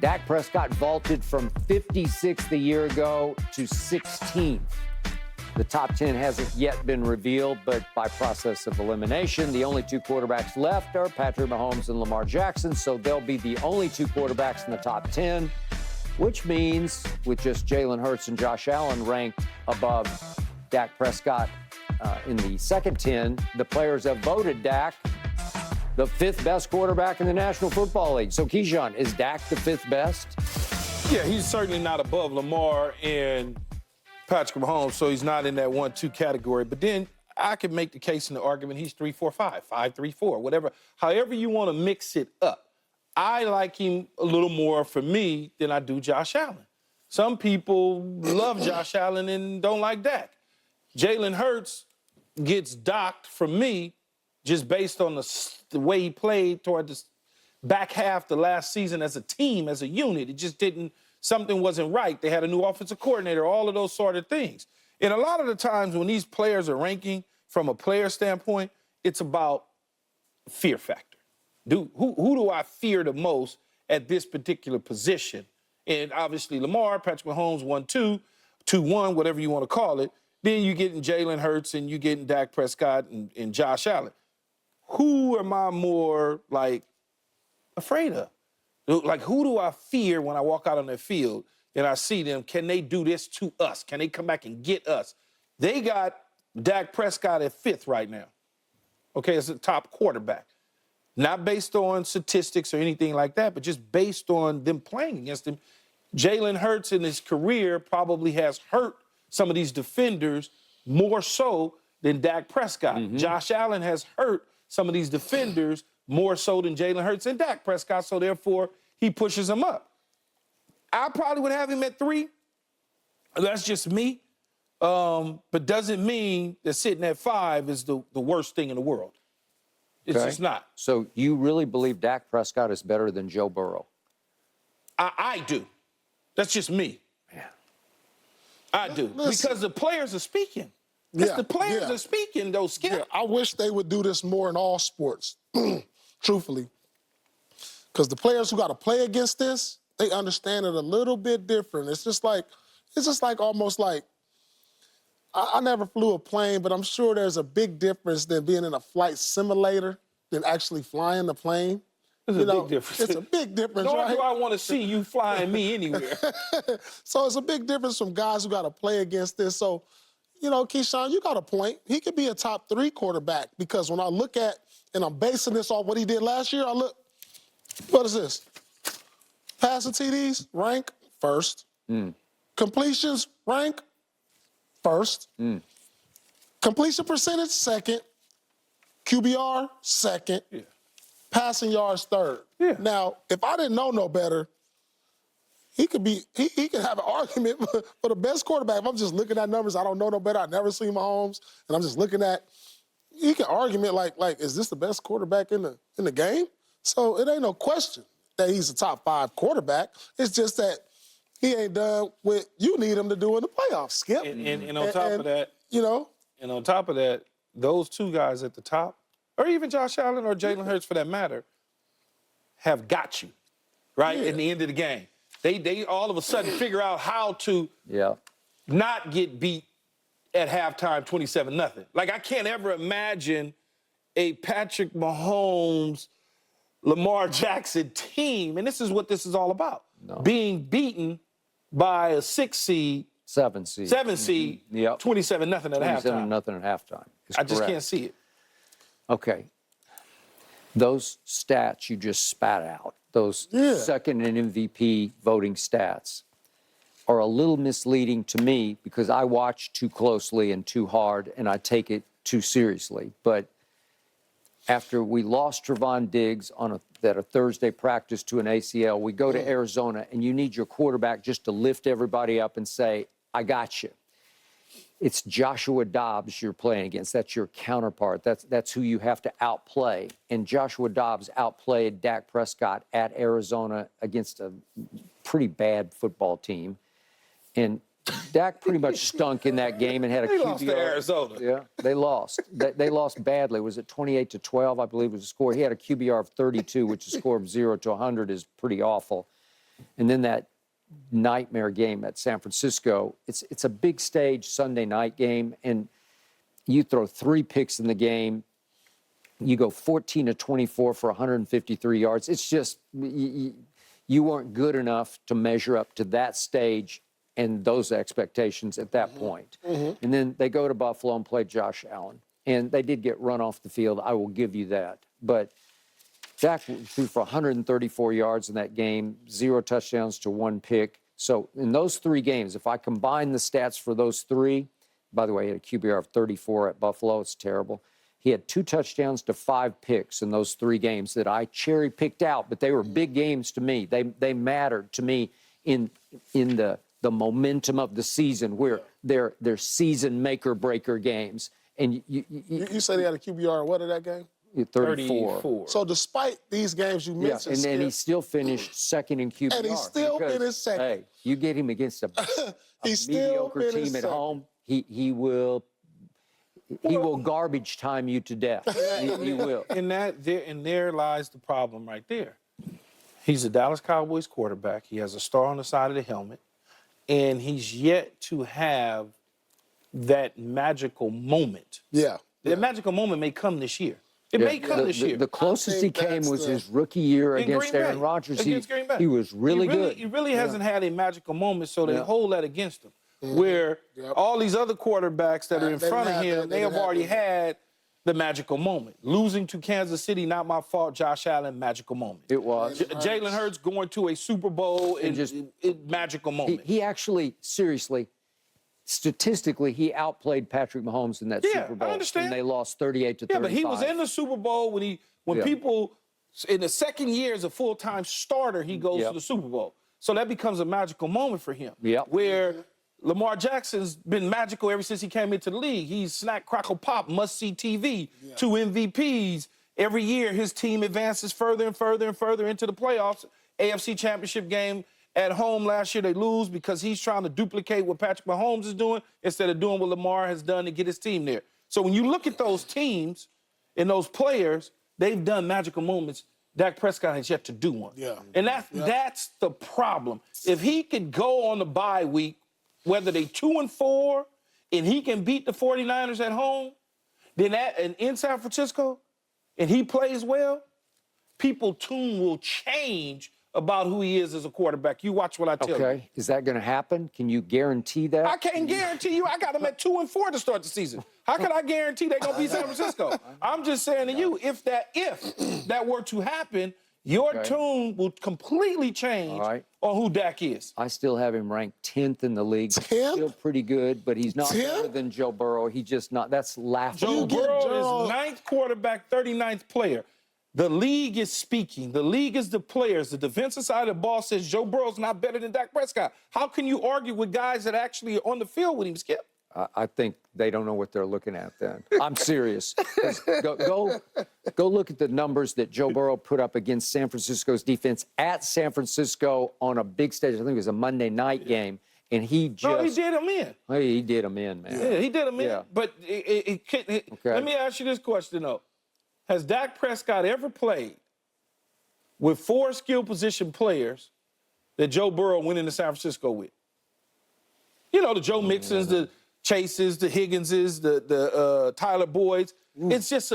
Dak Prescott vaulted from 56th a year ago to 16th. The top 10 hasn't yet been revealed, but by process of elimination, the only two quarterbacks left are Patrick Mahomes and Lamar Jackson, so they'll be the only two quarterbacks in the top 10, which means with just Jalen Hurts and Josh Allen ranked above Dak Prescott in the second 10, the players have voted Dak the fifth best quarterback in the National Football League. So, Keyshawn, is Dak the fifth best? Yeah, he's certainly not above Lamar and Patrick Mahomes, so he's not in that 1-2 category. But then I could make the case in the argument he's 3-4-5, 5-3-4, whatever. However you want to mix it up. I like him a little more, for me, than I do Josh Allen. Some people love Josh Allen and don't like Dak. Jalen Hurts gets docked from me just based on the way he played toward the back half the last season as a team, as a unit. It just didn't, something wasn't right. They had a new offensive coordinator, all of those sort of things. And a lot of the times when these players are ranking from a player standpoint, it's about fear factor. Who do I fear the most at this particular position? And obviously Lamar, Patrick Mahomes, 1-2, 2-1, whatever you want to call it. Then you get in Jalen Hurts and you get in Dak Prescott and Josh Allen. Who am I more, afraid of? Like, who do I fear when I walk out on the field and I see them? Can they do this to us? Can they come back and get us? They got Dak Prescott at fifth right now, okay, as a top quarterback. Not based on statistics or anything like that, but just based on them playing against him. Jalen Hurts in his career probably has hurt some of these defenders more so than Dak Prescott. Mm-hmm. Josh Allen has hurt some of these defenders more so than Jalen Hurts and Dak Prescott, so therefore he pushes them up. I probably would have him at 3. That's just me. But doesn't mean that sitting at 5 is the worst thing in the world. It's just not. So you really believe Dak Prescott is better than Joe Burrow? I do. That's just me. Man. I do. Listen. Because the players are speaking. The players are speaking, though, Skip. Yeah, I wish they would do this more in all sports, truthfully. Because the players who got to play against this, they understand it a little bit different. It's just like almost like, I never flew a plane, but I'm sure there's a big difference than being in a flight simulator than actually flying the plane. There's a big difference. It's a big difference, Nor right? do I want to see you flying me anywhere. So it's a big difference from guys who got to play against this. So, Keyshawn, you got a point. He could be a top 3 quarterback because when I look at, and I'm basing this off what he did last year, I look, what is this? Passing TDs, rank first. Completions, rank first. Completion percentage, second. QBR, second. Yeah. Passing yards, third. Yeah. Now, if I didn't know no better, he could have an argument for the best quarterback. If I'm just looking at numbers, I don't know no better. I've never seen Mahomes, and I'm just looking at. He can argument like, is this the best quarterback in the game? So it ain't no question that he's a top 5 quarterback. It's just that he ain't done what you need him to do in the playoffs, Skip. And on top of that, and on top of that, those two guys at the top, or even Josh Allen or Jalen Hurts for that matter, have got you, right, at the end of the game. They all of a sudden figure out how to not get beat at halftime 27-0. Like, I can't ever imagine a Patrick Mahomes, Lamar Jackson team, and this is what this is all about, being beaten by a 6 seed, 7 seed, 27-0 at halftime. 27-0 at halftime. I just can't see it. Okay. Those stats you just spat out, those second and MVP voting stats, are a little misleading to me because I watch too closely and too hard, and I take it too seriously. But after we lost Trevon Diggs on a Thursday practice to an ACL, we go to Arizona, and you need your quarterback just to lift everybody up and say, I got you. It's Joshua Dobbs you're playing against. That's your counterpart. That's who you have to outplay. And Joshua Dobbs outplayed Dak Prescott at Arizona against a pretty bad football team. And Dak pretty much stunk in that game and had a QBR. They lost to Arizona. Yeah, they lost. They lost badly. Was it 28-12, I believe was the score. He had a QBR of 32, which is a score of 0 to 100 is pretty awful. And then that nightmare game at San Francisco, it's a big stage Sunday night game, and you throw 3 picks in the game. You go 14 to 24 for 153 yards. It's just, you weren't good enough to measure up to that stage and those expectations at that point. And then they go to Buffalo and play Josh Allen. And they did get run off the field. I will give you that. But Dak threw for 134 yards in that game, 0 touchdowns to 1 pick. So in those 3 games, if I combine the stats for those 3, by the way, he had a QBR of 34 at Buffalo. It's terrible. He had 2 touchdowns to 5 picks in those 3 games that I cherry-picked out, but they were big games to me. They mattered to me in the momentum of the season, where they're season maker-breaker games. And You said he had a QBR, what in that game? 34. So despite these games you mentioned, and he still finished second in QBR. And he still finished second. Hey, you get him against a mediocre team at home, he will garbage time you to death. He will. And there lies the problem right there. He's a Dallas Cowboys quarterback. He has a star on the side of the helmet, and he's yet to have that magical moment. Yeah. That magical moment may come this year. It may come this year. The closest he came was his rookie year against Aaron Rodgers. Against Green Bay. He was really good. He really hasn't had a magical moment, so they hold that against him. Where all these other quarterbacks that are in front of him, they have already had the magical moment. Losing to Kansas City, not my fault. Josh Allen, magical moment. It was. Jalen Hurts going to a Super Bowl, and just magical moment. He actually, seriously, statistically, he outplayed Patrick Mahomes in that Super Bowl. I understand. And they lost 38 to 35. Yeah, but he was in the Super Bowl when people, in the second year as a full-time starter, he goes to the Super Bowl. So that becomes a magical moment for him. Where Lamar Jackson's been magical ever since he came into the league. He's snack, crackle, pop, must-see TV, 2 MVPs. Every year, his team advances further and further and further into the playoffs. AFC Championship game at home last year, they lose because he's trying to duplicate what Patrick Mahomes is doing instead of doing what Lamar has done to get his team there. So when you look at those teams and those players, they've done magical moments. Dak Prescott has yet to do one. And that's the problem. If he could go on the bye week, whether they 2-4, and he can beat the 49ers at home, then and in San Francisco, and he plays well, people's tune will change about who he is as a quarterback. You watch what I tell you. Okay, is that going to happen? Can you guarantee that? I can't guarantee you. I got them at 2-4 to start the season. How can I guarantee they're going to beat San Francisco? I'm just saying to you, if that were to happen, your tune will completely change on who Dak is. I still have him ranked 10th in the league. 10th? Still pretty good, but he's not better than Joe Burrow. He's just not. That's laughable. Joe Burrow is 9th quarterback, 39th player. The league is speaking. The league is the players. The defensive side of the ball says Joe Burrow's not better than Dak Prescott. How can you argue with guys that actually are on the field with him, Skip? I think they don't know what they're looking at then. I'm serious. Go look at the numbers that Joe Burrow put up against San Francisco's defense at San Francisco on a big stage. I think it was a Monday night game. And he just... No, he did them in. He did them in, man. Yeah, he did them in. But let me ask you this question, though. Has Dak Prescott ever played with 4 skill position players that Joe Burrow went into San Francisco with? You know, the Joe Mixons, the Chases, the Higginses, the Tyler Boyds. It's just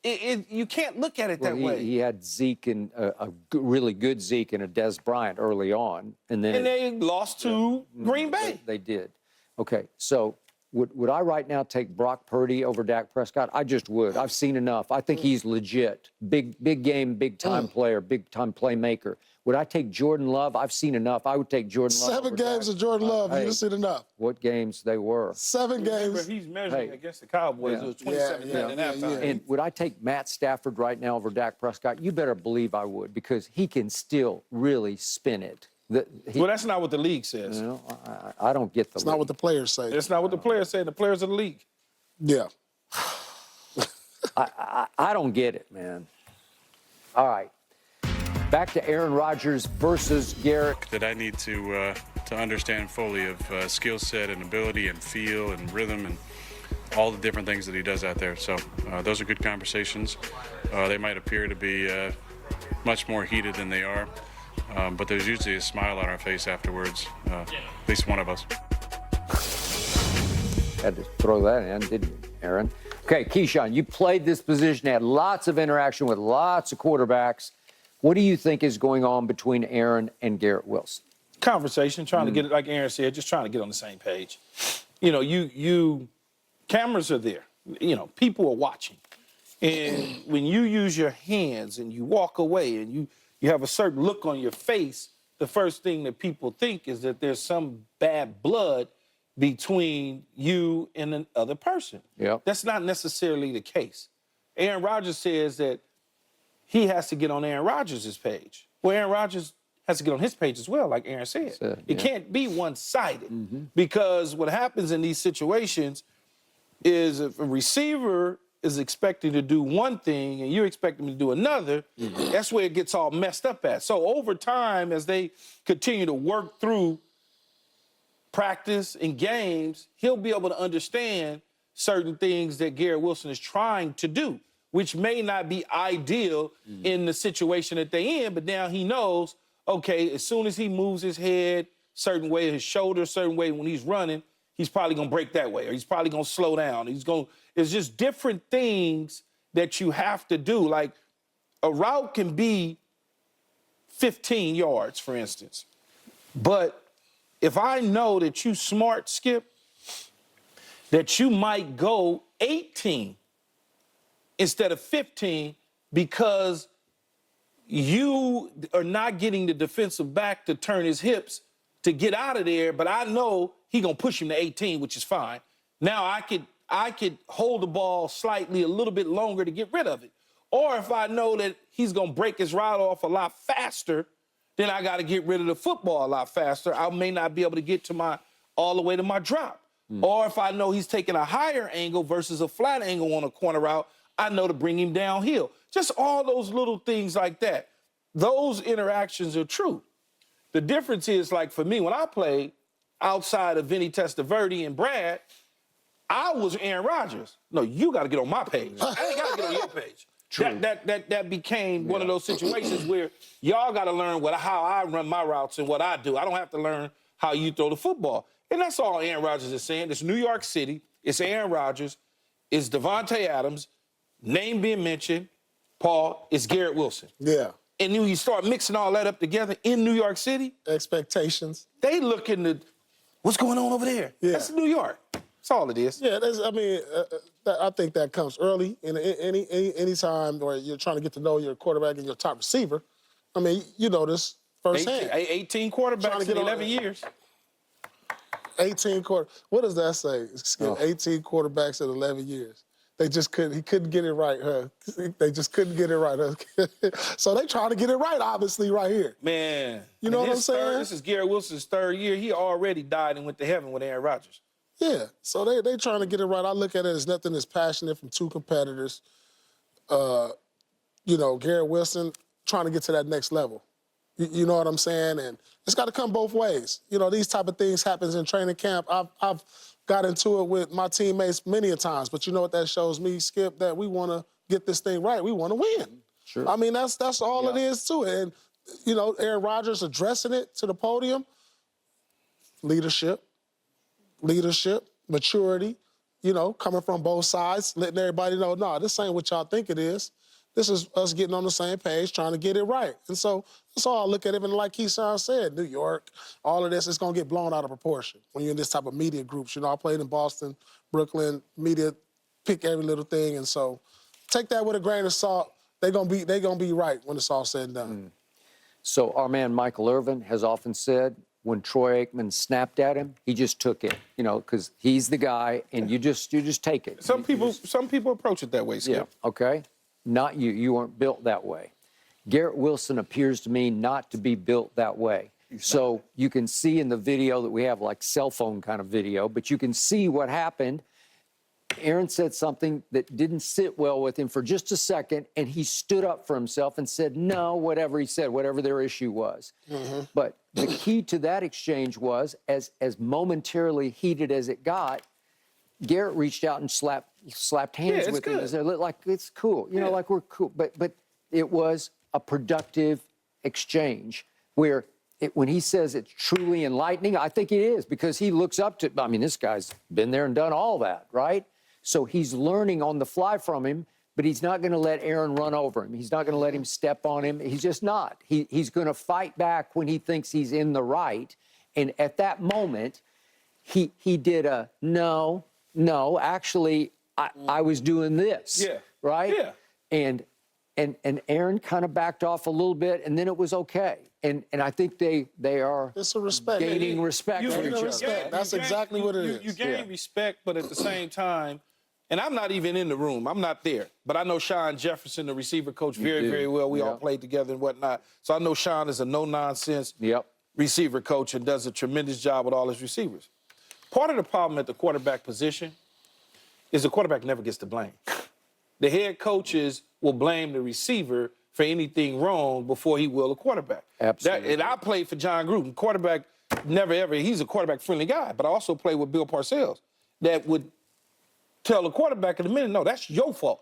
you can't look at it that way. He had Zeke and a really good Zeke and a Des Bryant early on. And they lost to Green Bay. They did. Okay, so would I right now take Brock Purdy over Dak Prescott? I just would. I've seen enough. I think he's legit. Big game, big-time player, big-time playmaker. Would I take Jordan Love? I've seen enough. I would take Jordan Love. 7 games of Jordan Love. You've seen enough. What games they were. 7 games. He's measuring against the Cowboys. It was 27-10 at halftime. And would I take Matt Stafford right now over Dak Prescott? You better believe I would, because he can still really spin it. Well, that's not what the league says. You know, I don't get the It's not what the players say. That's not what the players say. The players of the league. Yeah. I don't get it, man. All right. Back to Aaron Rodgers versus Garrett. That I need to understand fully of skill set and ability and feel and rhythm and all the different things that he does out there. So those are good conversations. They might appear to be much more heated than they are. but there's usually a smile on our face afterwards, at least one of us. Had to throw that in, didn't you, Aaron? Okay, Keyshawn, you played this position, had lots of interaction with lots of quarterbacks. What do you think is going on between Aaron and Garrett Wilson? Conversation, trying to get it, like Aaron said, just trying to get on the same page. You know, you cameras are there. You know, people are watching. And when you use your hands and you walk away and you have a certain look on your face, the first thing that people think is that there's some bad blood between you and the other person. Yep. That's not necessarily the case. Aaron Rodgers says that he has to get on Aaron Rodgers' page. Well, Aaron Rodgers has to get on his page as well, like Aaron said. It can't be one-sided because what happens in these situations is if a receiver is expecting to do one thing and you expect him to do another, that's where it gets all messed up at. So over time, as they continue to work through practice and games, he'll be able to understand certain things that Garrett Wilson is trying to do, which may not be ideal in the situation that they're in, but now he knows, okay, as soon as he moves his head certain way, his shoulder certain way when he's running, he's probably gonna break that way, or he's probably gonna slow down. It's just different things that you have to do. Like a route can be 15 yards, for instance. But if I know that you smart, Skip, that you might go 18 instead of 15 because you are not getting the defensive back to turn his hips to get out of there, but I know he gonna push him to 18, which is fine. Now I could hold the ball slightly a little bit longer to get rid of it. Or if I know that he's gonna break his route off a lot faster, then I gotta get rid of the football a lot faster. I may not be able to get to all the way to my drop. Or if I know he's taking a higher angle versus a flat angle on a corner route, I know to bring him downhill. Just all those little things like that. Those interactions are true. The difference is, like for me, when I played outside of Vinny Testaverde and Brad, I was Aaron Rodgers. No, you got to get on my page. I ain't got to get on your page. True. That became one of those situations where y'all got to learn how I run my routes and what I do. I don't have to learn how you throw the football. And that's all Aaron Rodgers is saying. It's New York City. It's Aaron Rodgers. It's Devontae Adams. Name being mentioned. Paul, it's Garrett Wilson. Yeah. And then you start mixing all that up together in New York City. Expectations. They look into what's going on over there. Yeah. That's New York. That's all it is. Yeah, I think that comes early in any time where you're trying to get to know your quarterback and your top receiver. I mean, you know this firsthand. 18 quarterbacks in 11 years. 18 What does that say? Oh. 18 quarterbacks in 11 years. He couldn't get it right, huh? They just couldn't get it right, huh? So they trying to get it right, obviously, right here. Man. You know what I'm saying? This is Garrett Wilson's third year. He already died and went to heaven with Aaron Rodgers. Yeah, so they trying to get it right. I look at it as nothing as passionate from two competitors. Garrett Wilson trying to get to that next level. You know what I'm saying? And it's got to come both ways. You know, these type of things happens in training camp. I've got into it with my teammates many a times, but you know what that shows me, Skip, that we want to get this thing right. We want to win. Sure. I mean, that's all it is to it. And, you know, Aaron Rodgers addressing it to the podium, leadership, maturity, you know, coming from both sides, letting everybody know, no, this ain't what y'all think it is. This is us getting on the same page, trying to get it right. And so that's all I look at it. And like Keyshawn said, New York, all of this is going to get blown out of proportion when you're in this type of media groups. You know, I played in Boston, Brooklyn, media pick every little thing. And so take that with a grain of salt. They're gonna be right when it's all said and done. So our man Michael Irvin has often said when Troy Aikman snapped at him, he just took it, you know, because he's the guy, and you just take it. Some people approach it that way, Skip. Yeah, okay. Not you. You weren't built that way. Garrett Wilson appears to me not to be built that way. So you can see in the video that we have, like cell phone kind of video, but you can see what happened. Aaron said something that didn't sit well with him for just a second, and he stood up for himself and said, no, whatever he said, whatever their issue was. But the key to that exchange was, as momentarily heated as it got, Garrett reached out and slapped hands with him. They're like, it's cool, you know, like we're cool. But it was a productive exchange where when he says it's truly enlightening, I think it is, because he looks up to, I mean, this guy's been there and done all that, right? So he's learning on the fly from him, but he's not going to let Aaron run over him. He's not going to let him step on him. He's just not. He's going to fight back when he thinks he's in the right. And at that moment, he did a no, actually, I was doing this. Yeah. Right? Yeah. And Aaron kind of backed off a little bit, and then it was okay. And I think they are It's a respect. gaining respect for each other. respect. That's exactly what it is. You gain Yeah. respect, but at the same time, and I'm not even in the room. I'm not there. But I know Sean Jefferson, the receiver coach, very, do. very well. We all Yeah. played together and whatnot. So I know Sean is a no-nonsense Yep. receiver coach and does a tremendous job with all his receivers. Part of the problem at the quarterback position is the quarterback never gets the blame. The head coaches will blame the receiver for anything wrong before he will a quarterback. Absolutely. And I played for John Gruden. Quarterback never ever, he's a quarterback-friendly guy, but I also played with Bill Parcells that would tell the quarterback in a minute, no, that's your fault.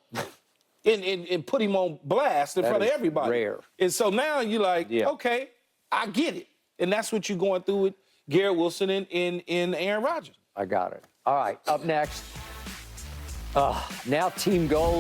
And put him on blast in That front of is everybody. rare. And so now you're like, Yeah. okay, I get it. And that's what you're going through with Garrett Wilson and Aaron Rodgers. I got it. All right, up next. Now Team Gold.